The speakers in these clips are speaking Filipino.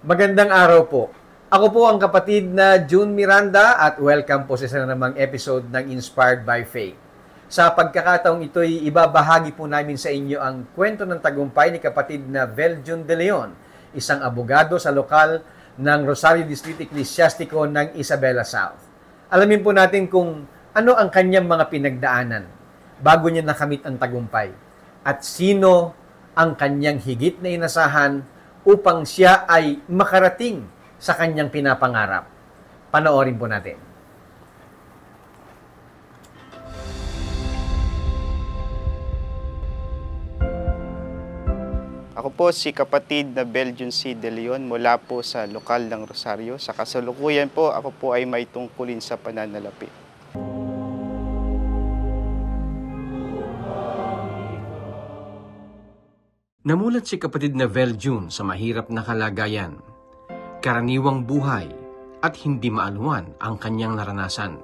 Magandang araw po. Ako po ang kapatid na June Miranda at welcome po sa isa na namang episode ng Inspired by Faith. Sa pagkakataong ito'y ibabahagi po namin sa inyo ang kwento ng tagumpay ni kapatid na Vel June de Leon, isang abogado sa lokal ng Rosario District Ecclesiastico ng Isabela South. Alamin po natin kung ano ang kanyang mga pinagdaanan bago niya nakamit ang tagumpay at sino ang kanyang higit na inasahan upang siya ay makarating sa kanyang pinapangarap. Panoorin po natin. Ako po si kapatid na Vel June C. de Leon mula po sa lokal ng Rosario. Sa kasalukuyan po, ako po ay may tungkulin sa pananalapi. Namulat si kapatid na Vel June sa mahirap na kalagayan, karaniwang buhay at hindi maanuan ang kanyang naranasan.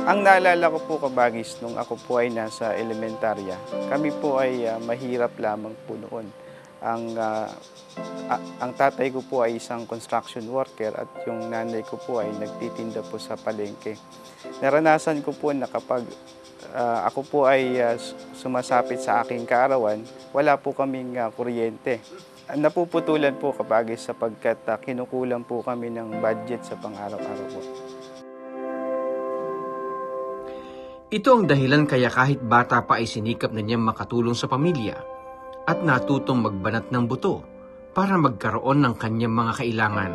Ang naalala ko po kabagis nung ako po ay nasa elementarya, kami po ay mahirap lamang po noon. Ang tatay ko po ay isang construction worker at yung nanay ko po ay nagtitinda po sa palengke. Naranasan ko po na kapag ako po ay sumasapit sa aking kaarawan, wala po kaming kuryente. Napuputulan po kabagis sapagkat kinukulang po kami ng budget sa pang-araw-araw po. Ito ang dahilan kaya kahit bata pa ay sinikap na niyang makatulong sa pamilya at natutong magbanat ng buto para magkaroon ng kanyang mga kailangan.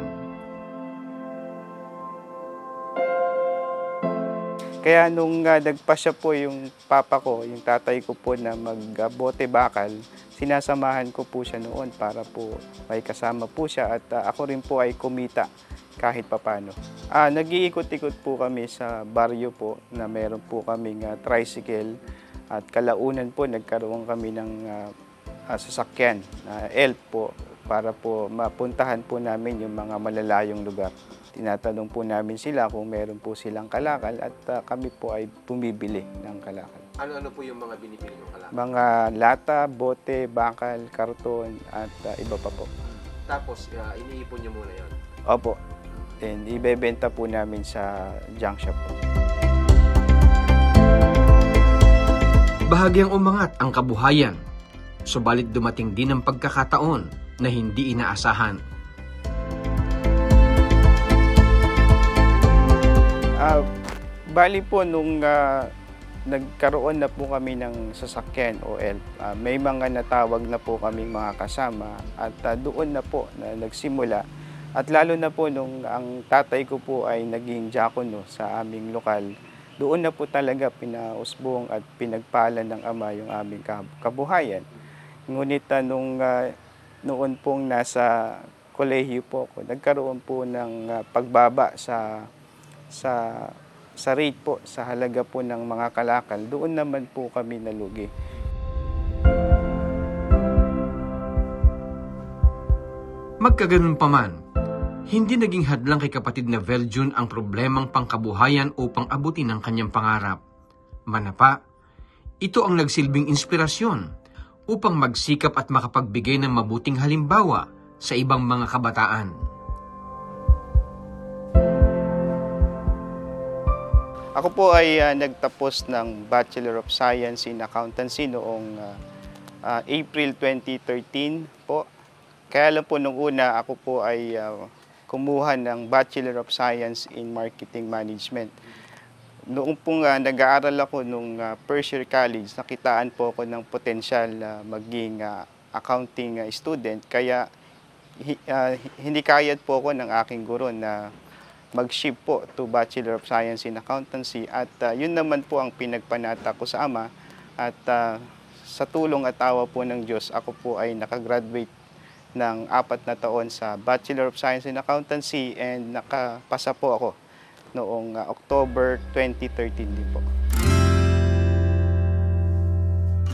Kaya nung nagpasya po yung papa ko, yung tatay ko po na magbote bakal, sinasamahan ko po siya noon para po may kasama po siya at ako rin po ay kumita kahit papano. Nag-iikot-ikot po kami sa baryo po na meron po kaming tricycle at kalaunan po nagkaroon kami ng sasakyan na elf po para po mapuntahan po namin yung mga malalayong lugar. Tinatanong po namin sila kung meron po silang kalakal at kami po ay bumibili ng kalakal. Ano-ano po yung mga binibili ng kalakal? Mga lata, bote, bakal, karton at iba pa po. Tapos iniipon niyo muna yon? Opo. Then ibebenta po namin sa junk shop po. Bahagyang umangat ang kabuhayan, subalit dumating din ang pagkakataon na hindi inaasahan. Bali po nung nagkaroon na po kami ng sasakyan o elf, may mga natawag na po kaming mga kasama at doon na po na nagsimula. At lalo na po nung ang tatay ko po ay naging diakono sa aming lokal, doon na po talaga pinausbong at pinagpalan ng Ama yung aming kabuhayan. Ngunit noon pong nasa kolehiyo po ako, nagkaroon po ng pagbaba sa rate po, sa halaga po ng mga kalakal. Doon naman po kami nalugi. Magkaganon pa man, hindi naging hadlang kay kapatid na Vel June ang problemang pangkabuhayan upang abutin ang kanyang pangarap. Manapa, ito ang nagsilbing inspirasyon upang magsikap at makapagbigay ng mabuting halimbawa sa ibang mga kabataan. Ako po ay nagtapos ng Bachelor of Science in Accountancy noong April 2013 po. Kaya lang po nung una ako po ay kumuha ng Bachelor of Science in Marketing Management. Noong pong nag-aaral ako nung first year college, nakitaan po ako ng potensyal na maging accounting student. Kaya hindi kayat po ako ng aking guro na mag-shift po to Bachelor of Science in Accountancy. At yun naman po ang pinagpanata ko sa Ama. At sa tulong at awa po ng Diyos, ako po ay nakagraduate ng 4 na taon sa Bachelor of Science in Accountancy and nakapasa po ako noong October 2013 din po.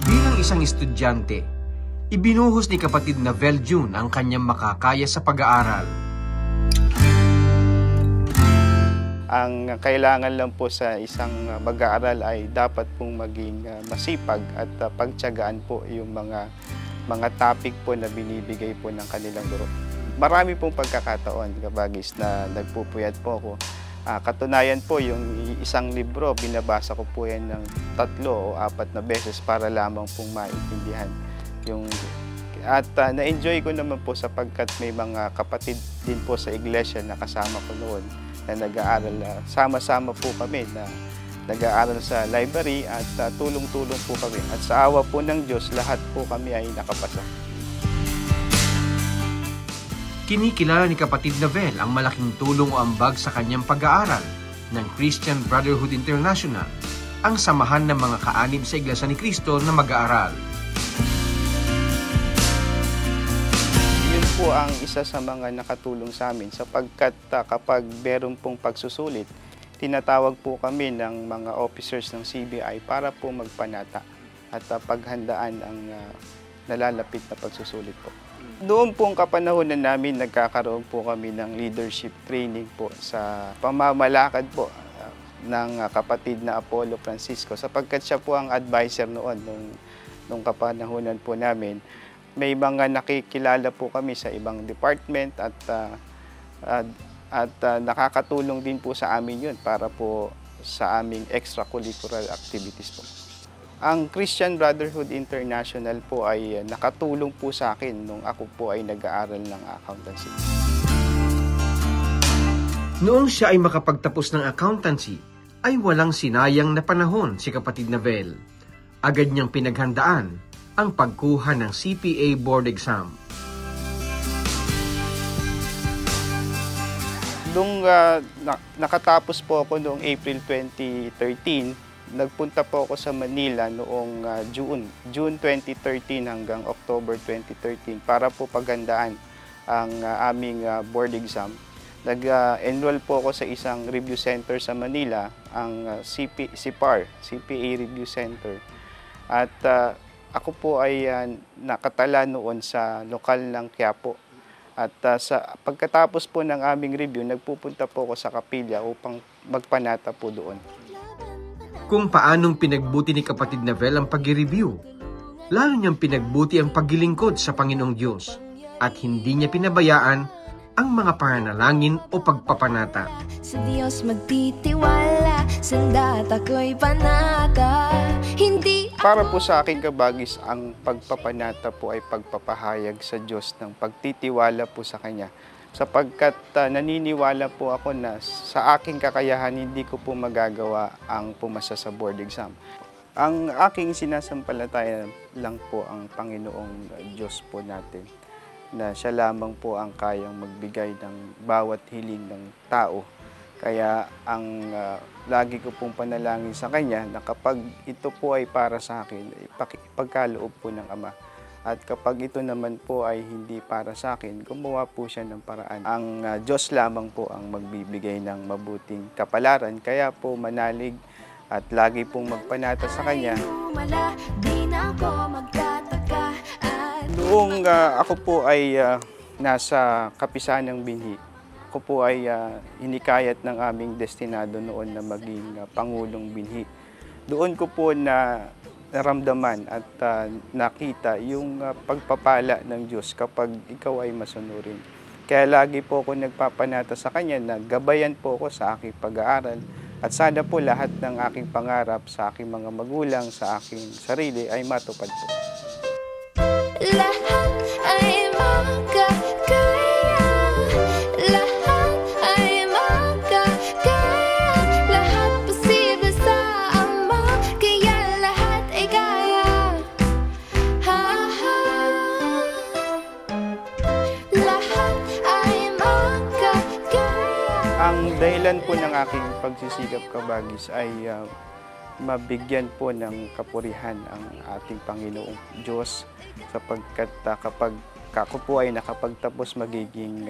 Bilang isang estudyante, ibinuhos ni kapatid na Vel June ang kanyang makakaya sa pag-aaral. Ang kailangan lang po sa isang mag-aaral ay dapat pong maging masipag at pagtiyagaan po yung mga topic po na binibigay po ng kanilang guro. marami pong pagkakataon, kabagis, na nagpupuyat po ako. Katunayan po, yung isang libro, binabasa ko po yan ng 3 o 4 na beses para lamang pong maintindihan. At na-enjoy ko naman po sapagkat may mga kapatid din po sa iglesia na kasama ko noon na nag-aaral. Sama-sama po kami na nag-aaral sa library at tulong-tulong po kami. At sa awa po ng Diyos, lahat po kami ay nakapasa. Kinikilala ni kapatid na Vel ang malaking tulong o ambag sa kanyang pag-aaral ng Christian Brotherhood International, ang samahan ng mga kaanib sa Iglesia ni Cristo na mag-aaral. Yun po ang isa sa mga nakatulong sa amin sapagkat kapag meron pong pagsusulit, tinatawag po kami ng mga officers ng CBI para po magpanata at paghandaan ang nalalapit na pagsusulit po. Doon pong kapanahonan namin, nagkakaroon po kami ng leadership training po sa pamamalakad po ng kapatid na Apollo Francisco sapagkat siya po ang advisor noon nung kapanahonan po namin. May mga nakikilala po kami sa ibang department at nakakatulong din po sa amin yun para po sa aming extracurricular activities po. Ang Christian Brotherhood International po ay nakatulong po sa akin nung ako po ay nag-aaral ng accountancy. Noong siya ay makapagtapos ng accountancy, ay walang sinayang na panahon si kapatid na Vel. Agad niyang pinaghandaan ang pagkuha ng CPA board exam. Nung nakatapos po ako noong April 2013, nagpunta po ako sa Manila noong June 2013 hanggang October 2013 para po paghandaan ang aming board exam. Nag-enroll po ako sa isang review center sa Manila, ang CPAR, CPA Review Center. At ako po ay nakatala noon sa lokal ng Quiapo. At sa pagkatapos po ng aming review, nagpupunta po ako sa kapilya upang magpanata po doon. Kung paanong pinagbuti ni kapatid na Vel ang pag-review, lalo niyang pinagbuti ang paglilingkod sa Panginoong Diyos at hindi niya pinabayaan ang mga pananalangin o pagpapanata. Sa Diyos magtitiwala, sandat ako'y panata, hindi Para po sa akin, kabagis, ang pagpapanata po ay pagpapahayag sa Diyos ng pagtitiwala po sa Kanya. Sapagkat naniniwala po ako na sa aking kakayahan hindi ko po magagawa ang pumasa sa board exam. Ang aking sinasampalataya lang po ang Panginoong Diyos po natin, na siya lamang po ang kayang magbigay ng bawat hiling ng tao. Kaya ang lagi ko pong panalangin sa Kanya na kapag ito po ay para sa akin, ipagkaloob po ng Ama. At kapag ito naman po ay hindi para sa akin, gumawa po siya ng paraan. Ang Diyos lamang po ang magbibigay ng mabuting kapalaran. Kaya po manalig at lagi pong magpanata sa Kanya. Noong ako po ay nasa kapisahan ng binhi, ako po ay hinikayat ng aming destinado noon na maging Pangulong binhi. Doon ko po naramdaman at nakita yung pagpapala ng Diyos kapag ikaw ay masunurin. Kaya lagi po ako nagpapanata sa Kanya na gabayan po ako sa aking pag-aaral at sana po lahat ng aking pangarap sa aking mga magulang, sa aking sarili ay matupad po. lahat ay makakaya, lahat ay makakaya, lahat posible sa Ama, kaya lahat ay kaya. Lahat ay makakaya. Ang dahilan po ng aking pagsisikap, kabagis, ay mabigyan po ng kapurihan ang ating Panginoong Diyos sapagkat kapag ako po ay nakapagtapos magiging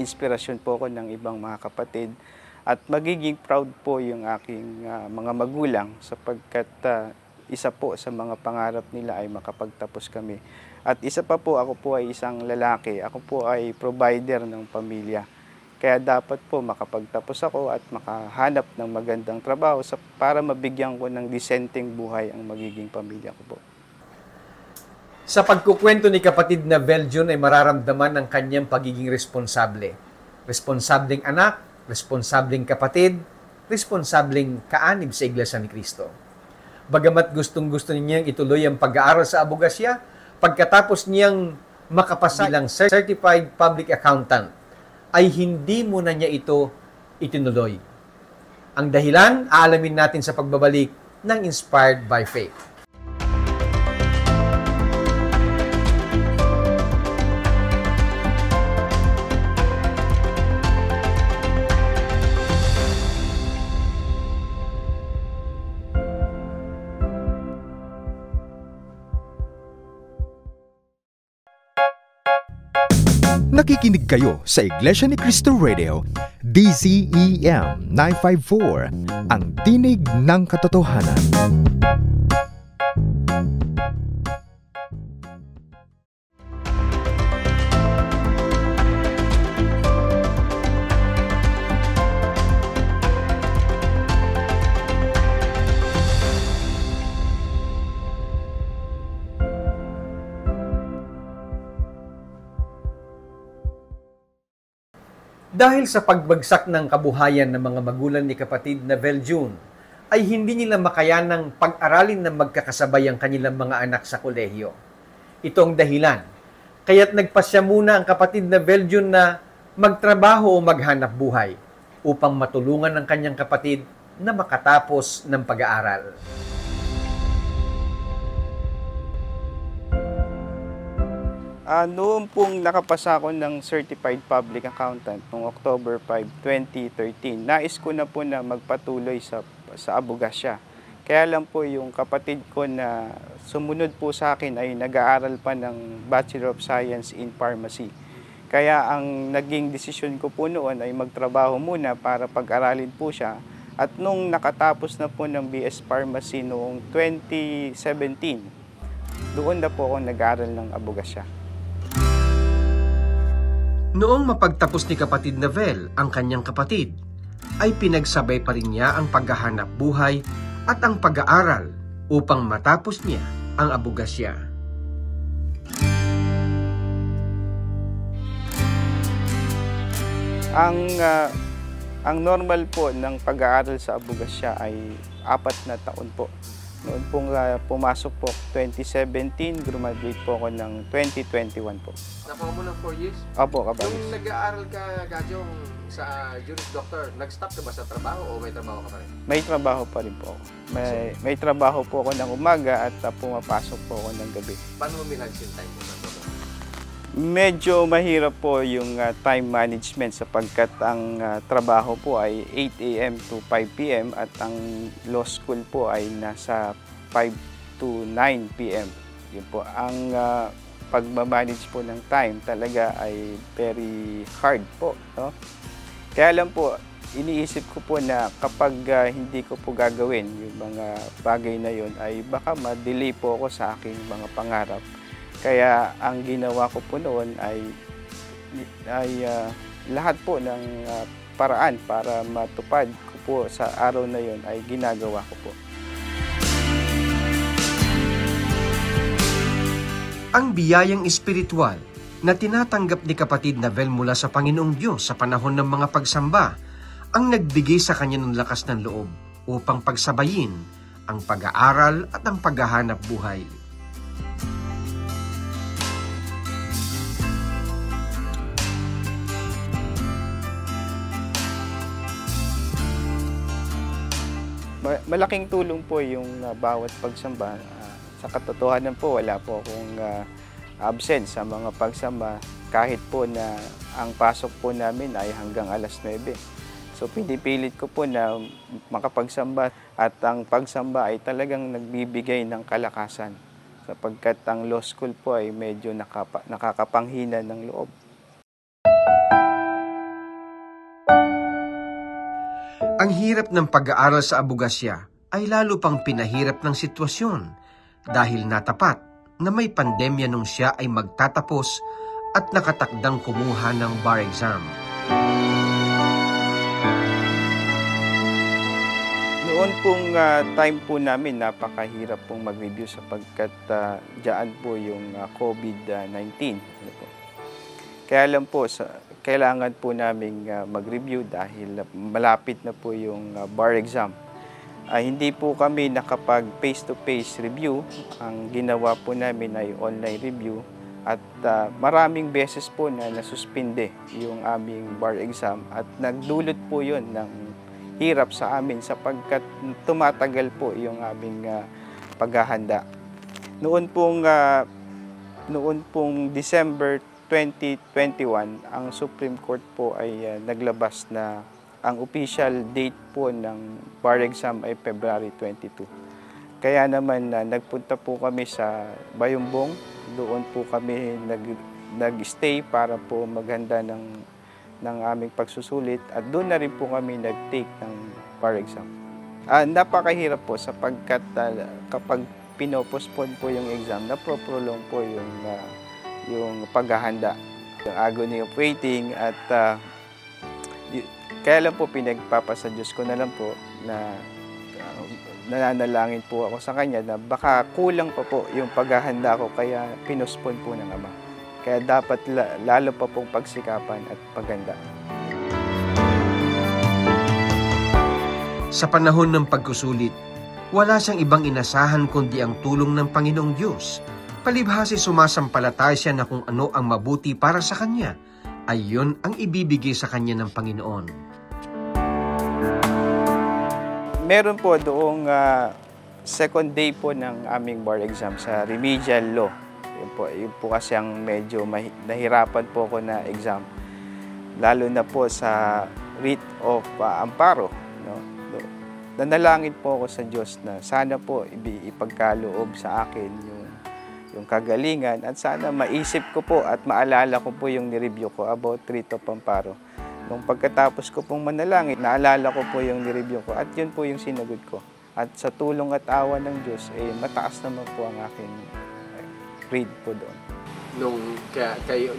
inspirasyon po ako ng ibang mga kapatid at magiging proud po yung aking mga magulang sapagkat isa po sa mga pangarap nila ay makapagtapos kami. At isa pa po, ako po ay isang lalaki, ako po ay provider ng pamilya. Kaya dapat po makapagtapos ako at makahanap ng magandang trabaho para mabigyan ko ng disenteng buhay ang magiging pamilya ko po. Sa pagkukwento ni kapatid na Veljun ay mararamdaman ang kanyang pagiging responsable. Responsableng anak, responsableng kapatid, responsableng kaanib sa Iglesia ni Cristo. Bagamat gustong-gusto niyang ituloy ang pag-aaral sa abogasya, pagkatapos niyang makapasa bilang Certified Public Accountant, ay hindi muna niya ito itinuloy. Ang dahilan, aalamin natin sa pagbabalik ng Inspired by Faith. Nakikinig kayo sa Iglesia ni Cristo Radio, DZEM 954, ang tinig ng katotohanan. Dahil sa pagbagsak ng kabuhayan ng mga magulang ni kapatid na Veljun, ay hindi nila makayanang pag-aralin ng magkakasabay ang kanilang mga anak sa kolehiyo. Ito ang dahilan. Kaya't nagpasya muna ang kapatid na Veljun na magtrabaho o maghanap buhay upang matulungan ang kanyang kapatid na makatapos ng pag-aaral. Noong pong nakapasa ako ng Certified Public Accountant noong October 5, 2013, nais ko na po na magpatuloy sa abogasya. Kaya lang po yung kapatid ko na sumunod po sa akin ay nag-aaral pa ng Bachelor of Science in Pharmacy. Kaya ang naging desisyon ko po noon ay magtrabaho muna para pag-aralin po siya. At nung nakatapos na po ng BS Pharmacy noong 2017, doon na po ako nag-aaral ng abogasya. Noong mapagtapos ni kapatid na Vel ang kanyang kapatid, ay pinagsabay pa rin niya ang paghahanap buhay at ang pag-aaral upang matapos niya ang abogasya. Ang normal po ng pag-aaral sa abogasya ay 4 na taon po. Noon pong pumasok po 2017, graduate po ako ng 2021 po. Nakuha mo ng 4 years? Opo, kabagis. Yung nag-aaral ka, Gajong, sa Juris Doctor, nag-stop ka ba sa trabaho o may trabaho ka pa rin? May trabaho pa rin po ako. May trabaho po ako ng umaga at pumapasok po ako ng gabi. Paano mo minage yung time mo sa trabaho? Medyo mahirap po yung time management sapagkat ang trabaho po ay 8 a.m. to 5 p.m. at ang law school po ay nasa 5 to 9 p.m. Yun po. Ang pagmamanage po ng time talaga ay very hard po. No? Kaya lang po, iniisip ko po na kapag hindi ko po gagawin yung mga bagay na yun ay baka ma-delay po ako sa aking mga pangarap. Kaya ang ginawa ko po noon ay lahat po ng paraan para matupad ko po sa araw na yon ay ginagawa ko po. Ang biyayang espiritual na tinatanggap ni kapatid na Vel mula sa Panginoong Diyos sa panahon ng mga pagsamba ang nagbigay sa kanya ng lakas ng loob upang pagsabayin ang pag-aaral at ang paghahanap buhay. Malaking tulong po yung bawat pagsamba. Sa katotohanan po, wala po akong absent sa mga pagsamba kahit po na ang pasok po namin ay hanggang alas 9. So pinipilit ko po na makapagsamba at ang pagsamba ay talagang nagbibigay ng kalakasan sapagkat ang law school po ay medyo nakakapanghina ng loob. Ang hirap ng pag-aaral sa abogasya ay lalo pang pinahirap ng sitwasyon dahil natapat na may pandemya nung siya ay magtatapos at nakatakdang kumuha ng bar exam. Noon pong time po namin, napakahirap pong mag-review sapagkat dyan po yung COVID-19. Ano po. Kaya lang po, kailangan po namin mag-review dahil malapit na po yung bar exam. Hindi po kami nakapag face-to-face review. Ang ginawa po namin ay online review at maraming beses po na nasuspinde yung aming bar exam at nagdulot po yun ng hirap sa amin sapagkat tumatagal po yung aming paghahanda. Noon pong December 2021, ang Supreme Court po ay naglabas na ang official date po ng bar exam ay February 22. Kaya naman nagpunta po kami sa Bayumbong. Doon po kami nag-stay para po maghanda ng aming pagsusulit at doon na rin po kami nag-take ng bar exam. Napakahirap po sapagkat kapag pinopospone po yung exam, naproprolong po yung paghahanda, yung agony of waiting at kaya lang po pinagpapasa Diyos ko na lang po na nananalangin po ako sa Kanya na baka kulang pa po yung paghahanda ko kaya pinospone po ng Ama. Kaya dapat lalo pa pong pagsikapan at paghanda. Sa panahon ng pagkusulit, wala siyang ibang inasahan kundi ang tulong ng Panginoong Diyos. Palibhasi sumasampalataya siya na kung ano ang mabuti para sa Kanya, ay yun ang ibibigay sa Kanya ng Panginoon. Meron po doong second day po ng aming bar exam sa remedial law. Yun po kasi ang medyo nahirapan po ako na exam. Lalo na po sa writ of amparo. No? Nanalangin po ako sa Diyos na sana po ipagkaloob sa akin yung kagalingan at sana maisip ko po at maalala ko po yung nireview ko about writ of amparo. Nung pagkatapos ko pong manalangin, naalala ko po yung nireview ko at yun po yung sinagot ko. At sa tulong at awa ng Diyos, mataas naman po ang aking grade po doon.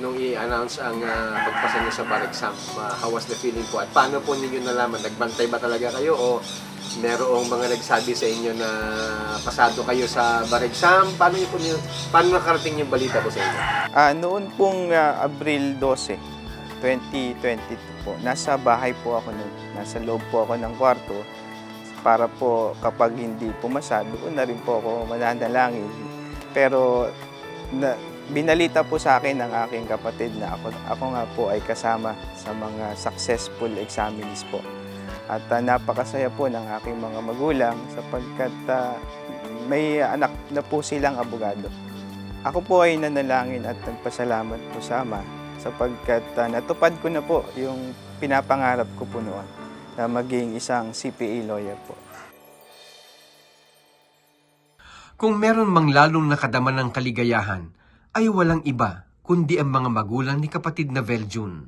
Nung i-announce ang pagpasa niyo sa bar exam, how was the feeling po? At paano po ninyo nalaman? Nagbantay ba talaga kayo o merong mga nagsabi sa inyo na pasado kayo sa bar exam? Paano nakarating yung balita po sa inyo? Noon pong Abril 12, 2022 po, nasa bahay po ako noon. Nasa loob po ako ng kwarto para po kapag hindi pumasa, doon na rin po ako mananalangin. Pero binalita po sa akin ng aking kapatid na ako nga po ay kasama sa mga successful examinees po. At napakasaya po ng aking mga magulang sapagkat may anak na po silang abogado. Ako po ay nanalangin at nagpasalamat po sa Ama sapagkat natupad ko na po yung pinapangarap ko po noon na maging isang CPA lawyer po. Kung meron mang lalong nakadama ng kaligayahan, ay walang iba kundi ang mga magulang ni kapatid na Veljun.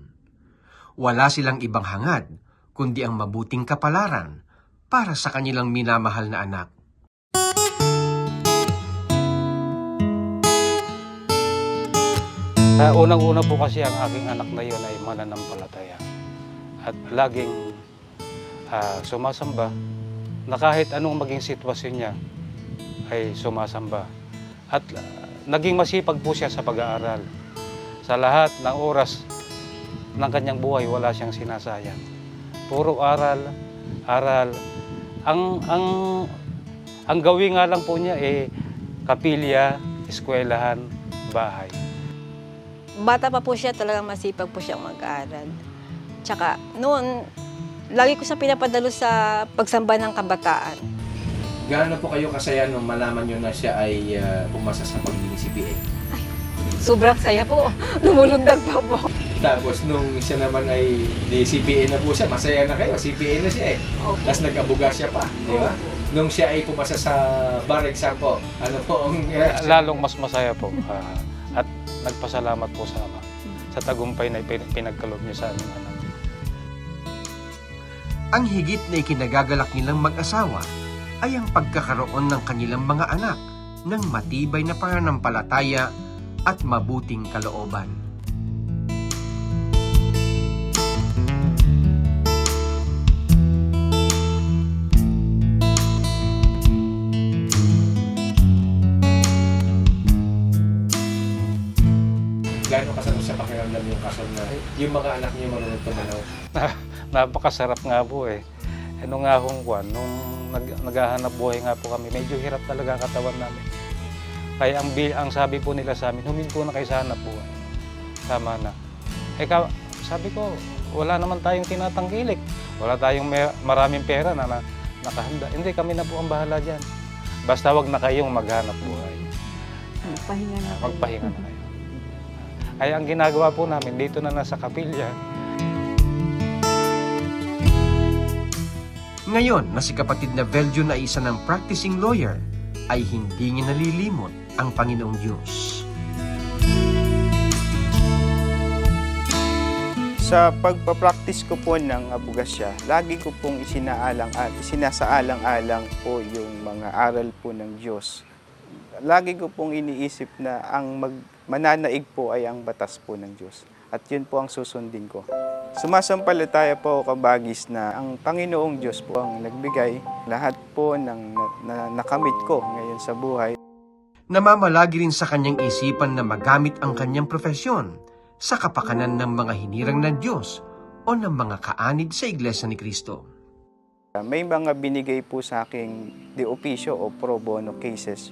Wala silang ibang hangad kundi ang mabuting kapalaran para sa kanilang minamahal na anak. Unang-una po kasi ang aking anak na yun ay mananampalataya. At laging sumasamba na kahit anong maging sitwasyon niya ay sumasamba. At naging masipag po siya sa pag-aaral. Sa lahat ng oras ng kanyang buhay, wala siyang sinasayang. Puro aral, aral. Ang gawin nga lang po niya kapilya, eskwelahan, bahay. Bata pa po siya, talagang masipag po siyang mag-aaral. Tsaka noon, lagi ko siya pinapadalo sa pagsamba ng kabataan. Gaano po kayo kasaya nung malaman nyo na siya ay pumasa sa pagiging CPA? Ay, sobrang saya po. Lumulundag pa po. Tapos nung siya naman ay CPA na po siya, masaya na kayo, CPA na siya Opo. Tapos nag-abuga siya pa, di ba? Nung siya ay pumasa sa bar exam po, ano po ang Lalong mas masaya po. At nagpasalamat po sa Ama sa tagumpay na pinagkaloob niya sa aming anak. Ang higit na ikinagagalak nilang mag-asawa ay ang pagkakaroon ng kanilang mga anak ng matibay na pananampalataya at mabuting kalooban. naranasan na yung mga anak niyo marunong tumanaw? Napakasarap nga po eh. Ano nga hong kwan, nung naghahanap buhay nga po kami, medyo hirap talaga ang katawan namin. Kaya ang sabi po nila sa amin, huminto na kayo sa hanap buhay. Tama na. Sabi ko, wala naman tayong tinatangkilik. Wala tayong maraming pera na nakahanda. Hindi, kami na po ang bahala dyan. Basta wag na kayong maghanap buhay. Magpahinga na kayo. Magpahinga na kayo. Kaya ang ginagawa po namin, dito na nasa kapilya. Ngayon na si kapatid na Veljun ay isa ng practicing lawyer, ay hindi niya nalilimot ang Panginoong Diyos. Sa pagpapractice ko po ng abogasya, lagi ko pong isinasaalang-alang po yung mga aral po ng Diyos. Lagi ko pong iniisip na ang mananaig po ay ang batas po ng Diyos. At yun po ang susundin ko. Sumasampalataya po ako kabagis na ang Panginoong Diyos po ang nagbigay lahat po ng nakamit ko ngayon sa buhay. Namamalagi rin sa kanyang isipan na magamit ang kanyang profesyon sa kapakanan ng mga hinirang ng Diyos o ng mga kaanib sa Iglesia ni Cristo. May mga binigay po sa aking de officio o pro bono cases,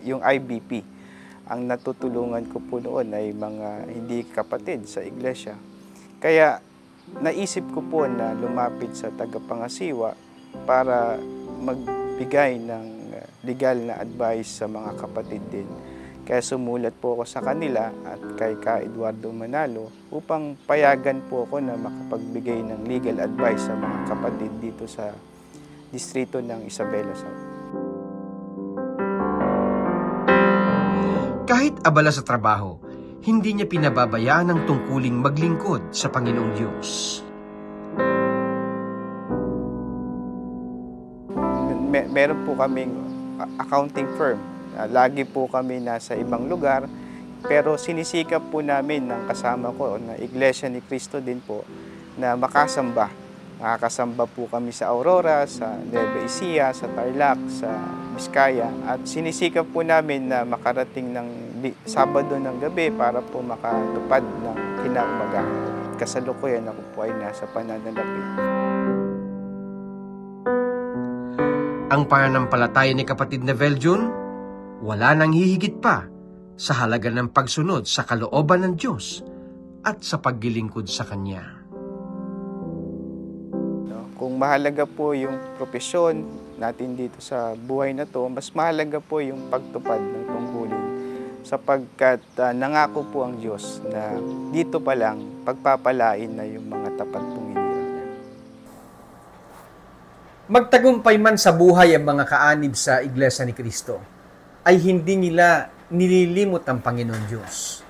yung IBP. Ang natutulungan ko po noon ay mga hindi kapatid sa iglesia. Kaya naisip ko po na lumapit sa tagapangasiwa para magbigay ng legal na advice sa mga kapatid din. Kaya sumulat po ako sa kanila at kay Ka Eduardo Manalo upang payagan po ako na makapagbigay ng legal advice sa mga kapatid dito sa distrito ng Isabela South. Kahit abala sa trabaho, hindi niya pinababayaan ang tungkuling maglingkod sa Panginoong Diyos. Meron po kaming accounting firm. Lagi po kami nasa ibang lugar, pero sinisikap po namin ng kasama ko na Iglesia ni Cristo din po na makasamba. Nakakasamba po kami sa Aurora, sa Nueva Ecija, sa Tarlac, sa Vizcaya. At sinisikap po namin na makarating ng Sabado ng gabi para po makatupad ng kinaumagahan. Kasalukuyan ako po ay nasa pananalapi. Ang pananampalataya ni kapatid na Veljun, wala nang hihigit pa sa halaga ng pagsunod sa kalooban ng Diyos at sa paglilingkod sa Kanya. Kung mahalaga po yung propesyon natin dito sa buhay na to, mas mahalaga po yung pagtupad ng tungkulin. Sapagkat nangako po ang Diyos na dito pa lang pagpapalain na yung mga tapat pong hinirang niya. Magtagumpay man sa buhay ang mga kaanib sa Iglesia ni Cristo, ay hindi nila nililimot ang Panginoon Diyos.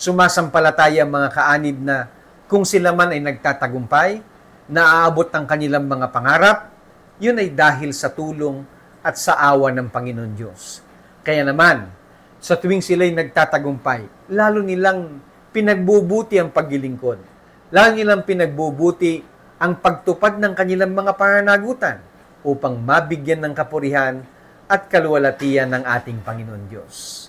Sumasampalataya ang mga kaanib na kung sila man ay nagtatagumpay, naaabot ang kanilang mga pangarap, yun ay dahil sa tulong at sa awa ng Panginoon Diyos. Kaya naman, sa tuwing sila'y nagtatagumpay, lalo nilang pinagbubuti ang paglilingkod. Lalo nilang pinagbubuti ang pagtupad ng kanilang mga pananagutan upang mabigyan ng kapurihan at kaluwalhatian ng ating Panginoon Diyos.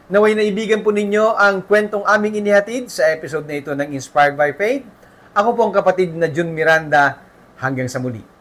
Naway naibigan po ninyo ang kwentong aming inihatid sa episode na ito ng Inspired by Faith. Ako po ang kapatid na Jun Miranda. Hanggang sa muli.